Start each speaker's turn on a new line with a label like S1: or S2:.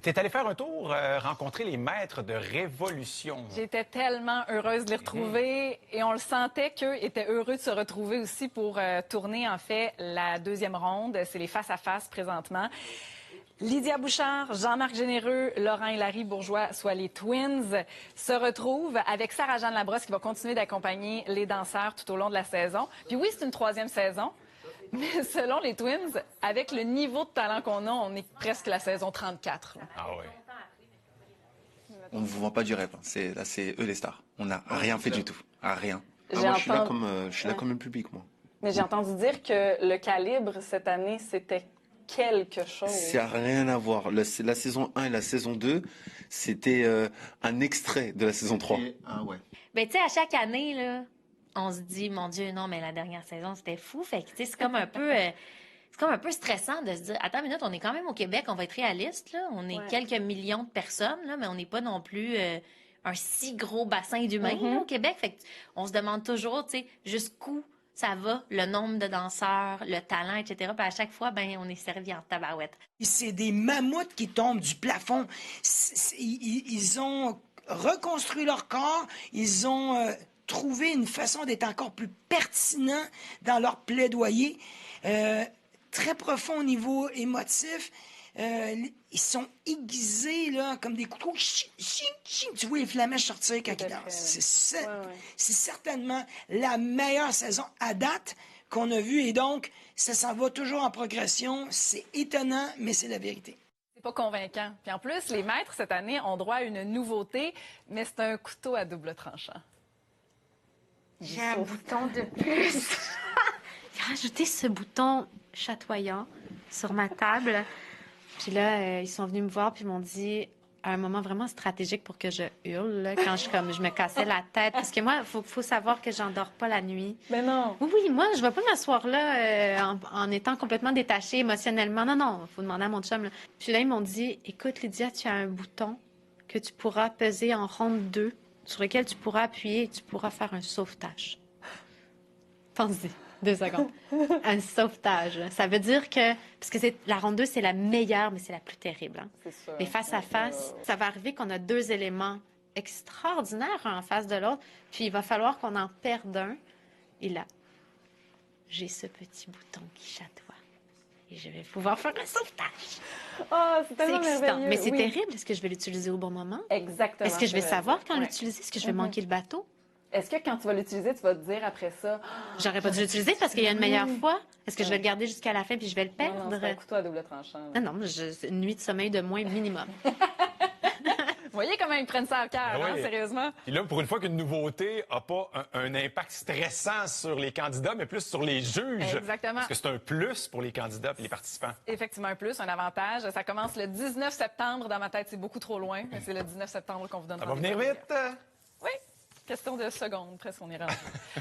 S1: Tu es allé faire un tour, rencontrer les maîtres de Révolution.
S2: J'étais tellement heureuse de les retrouver et on le sentait qu'eux étaient heureux de se retrouver aussi pour tourner, en fait, la deuxième ronde. C'est les face-à-face présentement. Lydia Bouchard, Jean-Marc Généreux, Laurent et Larry Bourgeois, soit les Twins, se retrouvent avec Sarah-Jeanne Labrosse qui va continuer d'accompagner les danseurs tout au long de la saison. Puis oui, c'est une troisième saison. Mais selon les Twins, avec le niveau de talent qu'on a, on est presque la saison 34. Là.
S1: Ah oui.
S3: On ne vous vend pas du rêve. Là, c'est eux les stars. On n'a rien fait du tout. Rien.
S4: Moi, je suis là comme le public, moi.
S2: Mais j'ai entendu dire que le calibre cette année, c'était quelque chose.
S3: Ça n'a rien à voir. La saison 1 et la saison 2, c'était un extrait de la saison 3.
S4: Ah ouais.
S5: Ben, tu sais, à chaque année, là, on se dit, mon Dieu, non, mais la dernière saison, c'était fou. Fait que, tu sais, c'est comme un peu... c'est comme un peu stressant de se dire, attends une minute, on est quand même au Québec, on va être réaliste, là. On est quelques millions de personnes, là, mais on n'est pas non plus un si gros bassin d'humains là, au Québec. Fait que on se demande toujours, tu sais, jusqu'où ça va, le nombre de danseurs, le talent, etc. Puis à chaque fois, ben, on est servi en tabarouette.
S6: C'est des mammouths qui tombent du plafond. Ils ont reconstruit leur corps, ils ont trouvé une façon d'être encore plus pertinent dans leur plaidoyer. Très profond au niveau émotif. Ils sont aiguisés là, comme des couteaux. Tu vois les flamèches sortir quand ils dansent. C'est certainement la meilleure saison à date qu'on a vue. Et donc, ça s'en va toujours en progression. C'est étonnant, mais c'est la vérité.
S2: C'est pas convaincant. Puis en plus, les maîtres, cette année, ont droit à une nouveauté, mais c'est un couteau à double tranchant.
S7: J'ai un bouton de plus. J'ai rajouté ce bouton chatoyant sur ma table. Puis là, ils sont venus me voir puis m'ont dit à un moment vraiment stratégique pour que je hurle, là, quand je me cassais la tête. Parce que moi, faut savoir que j'endors pas la nuit.
S2: Mais non!
S7: Oui, moi, je vais pas m'asseoir là en étant complètement détachée émotionnellement. Non, faut demander à mon chum. Là. Puis là, ils m'ont dit, écoute, Lydia, tu as un bouton que tu pourras peser en ronde 2, sur lequel tu pourras appuyer et tu pourras faire un sauvetage. Pense-y. 2 secondes. Un sauvetage. Ça veut dire que... Parce que la ronde 2, c'est la meilleure, mais c'est la plus terrible. Hein?
S2: C'est sûr.
S7: Mais face à face, ça va arriver qu'on a 2 éléments extraordinaires en face de l'autre, puis il va falloir qu'on en perde un. Et là, j'ai ce petit bouton qui chatoie. Et je vais pouvoir faire un sauvetage.
S2: Oh, c'est tellement
S7: excitant.
S2: merveilleux.
S7: Mais c'est terrible. Est-ce que je vais l'utiliser au bon moment?
S2: Exactement.
S7: Est-ce que je vais savoir quand l'utiliser? Est-ce que je vais manquer le bateau?
S2: Est-ce que quand tu vas l'utiliser, tu vas te dire après ça...
S7: J'aurais pas dû l'utiliser parce qu'il y a une meilleure fois. Est-ce que je vais le garder jusqu'à la fin puis je vais le perdre?
S2: Non, c'est un couteau à double tranchant.
S7: Non, c'est une nuit de sommeil de moins minimum.
S2: Vous voyez comment ils prennent ça à cœur,
S1: Ben oui.
S2: sérieusement?
S1: Et là, pour une fois qu'une nouveauté n'a pas un impact stressant sur les candidats, mais plus sur les juges.
S2: Exactement.
S1: Parce que c'est un plus pour les candidats et les participants.
S2: Effectivement, un plus, un avantage. Ça commence le 19 septembre. Dans ma tête, c'est beaucoup trop loin. Mais c'est le 19 septembre qu'on vous donne
S1: Ça va venir vite!
S2: Oui. Question de secondes, presque, on est rendu.